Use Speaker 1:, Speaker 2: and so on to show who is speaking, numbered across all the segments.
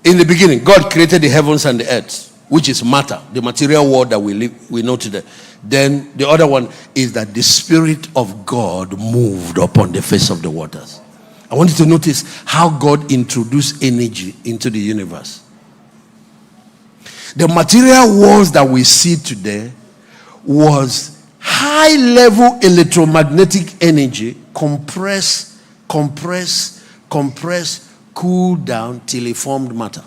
Speaker 1: In the beginning, God created the heavens and the earth, which is matter, the material world that we know today. Then the other one is that the Spirit of God moved upon the face of the waters. I want you to notice how God introduced energy into the universe. The material worlds that we see today was high-level electromagnetic energy, compress, cool down till it formed matter.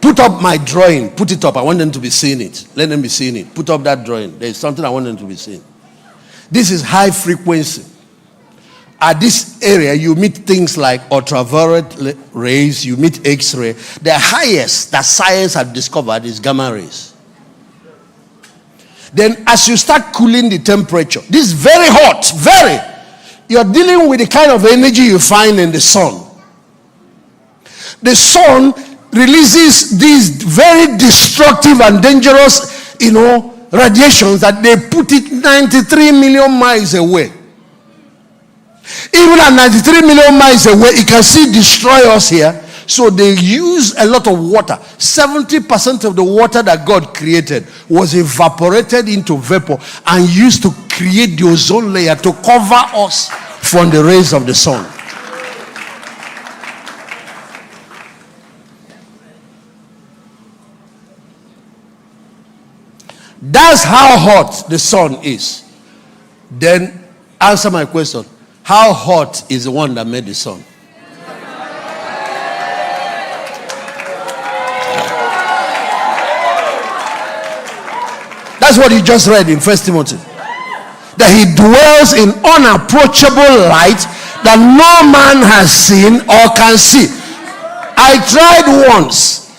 Speaker 1: Put up my drawing. Put it up. I want them to be seeing it. Let them be seeing it. Put up that drawing. There is something I want them to be seeing. This is high frequency. At this area, you meet things like ultraviolet rays, you meet X-ray. The highest that science has discovered is gamma rays. Then as you start cooling the temperature, this is very hot, you're dealing with the kind of energy you find in the sun. The sun releases these very destructive and dangerous, radiations that they put it 93 million miles away. Even at 93 million miles away, it can still destroy us here. So they use a lot of water. 70% of the water that God created was evaporated into vapor and used to create the ozone layer to cover us from the rays of the sun. That's how hot the sun is. Then answer my question. How hot is the one that made the sun? That's what you just read in 1 Timothy. That he dwells in unapproachable light that no man has seen or can see. I tried once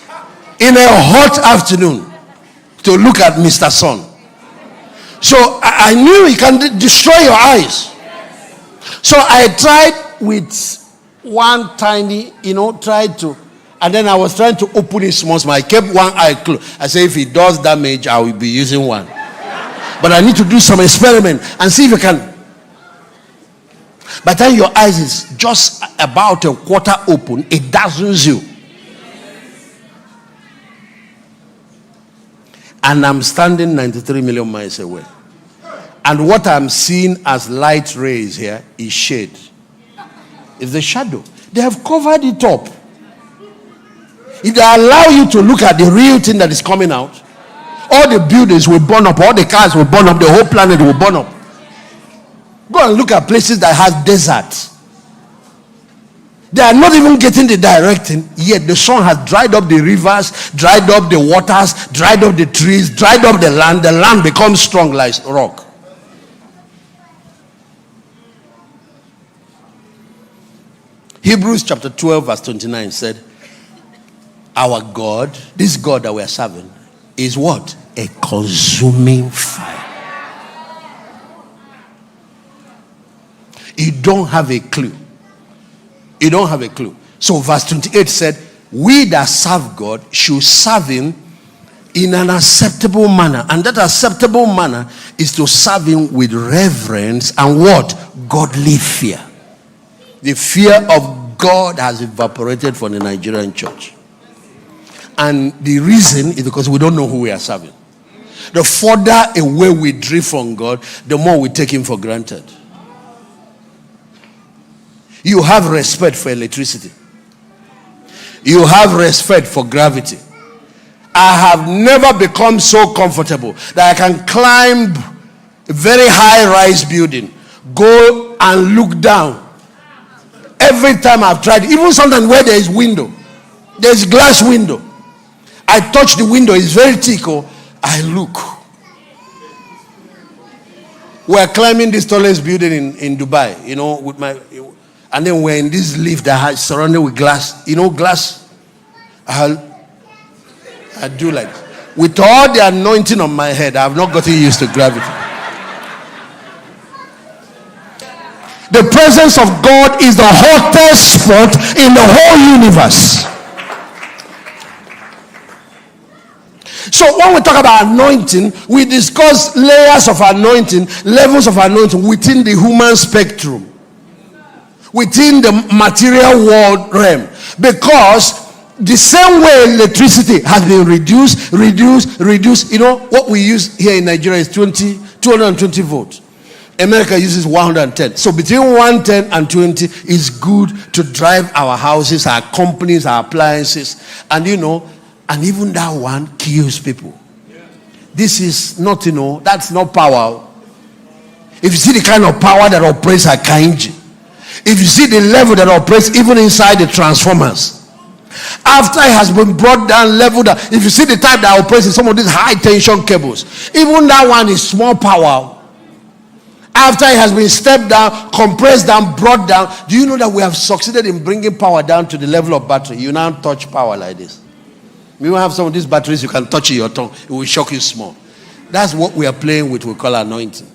Speaker 1: in a hot afternoon to look at Mr. Sun. So I knew he can destroy your eyes. So I tried with one tiny, and then I was trying to open it small. I kept one eye closed. I said, if it does damage, I will be using one. But I need to do some experiment and see if I can. By the time your eyes is just about a quarter open, it dazzles you. And I'm standing 93 million miles away. And what I'm seeing as light rays here is shade. It's the shadow. They have covered it up. If they allow you to look at the real thing that is coming out, all the buildings will burn up, all the cars will burn up, the whole planet will burn up. Go and look at places that have deserts. They are not even getting the directing, yet the sun has dried up the rivers, dried up the waters, dried up the trees, dried up the land. The land becomes strong like rock. Hebrews chapter 12 verse 29 said, our God, this God that we are serving, is what? A consuming fire. You don't have a clue. You don't have a clue. So verse 28 said, we that serve God should serve him in an acceptable manner. And that acceptable manner is to serve him with reverence and what? Godly fear. The fear of God has evaporated from the Nigerian church. And the reason is because we don't know who we are serving. The further away we drift from God, the more we take him for granted. You have respect for electricity. You have respect for gravity. I have never become so comfortable that I can climb a very high-rise building, go and look down. Every time I've tried, even sometimes where there is window, there's glass window. I touch the window, it's very thick. I look. We're climbing this tallest building in Dubai, with my, and then we're in this lift that is surrounded with glass. Glass. I do like this. With all the anointing on my head, I have not gotten used to gravity. The presence of God is the hottest spot in the whole universe. So when we talk about anointing, we discuss layers of anointing, levels of anointing within the human spectrum. within the material world realm, because the same way electricity has been reduced. You know what we use here in Nigeria is 220 volts. America uses 110. So between 110 and 20 is good to drive our houses, our companies, our appliances, and and even that one kills people. This is not, that's not power. If you see the kind of power that operates at Kainji, if you see the level that operates even inside the transformers, after it has been brought down, leveled down, if you see the type that operates in some of these high tension cables, even that one is small power. After it has been stepped down, compressed down, brought down, do you know that we have succeeded in bringing power down to the level of battery? You now touch power like this. We will have some of these batteries you can touch in your tongue. It will shock you small. That's what we are playing with, we call anointing.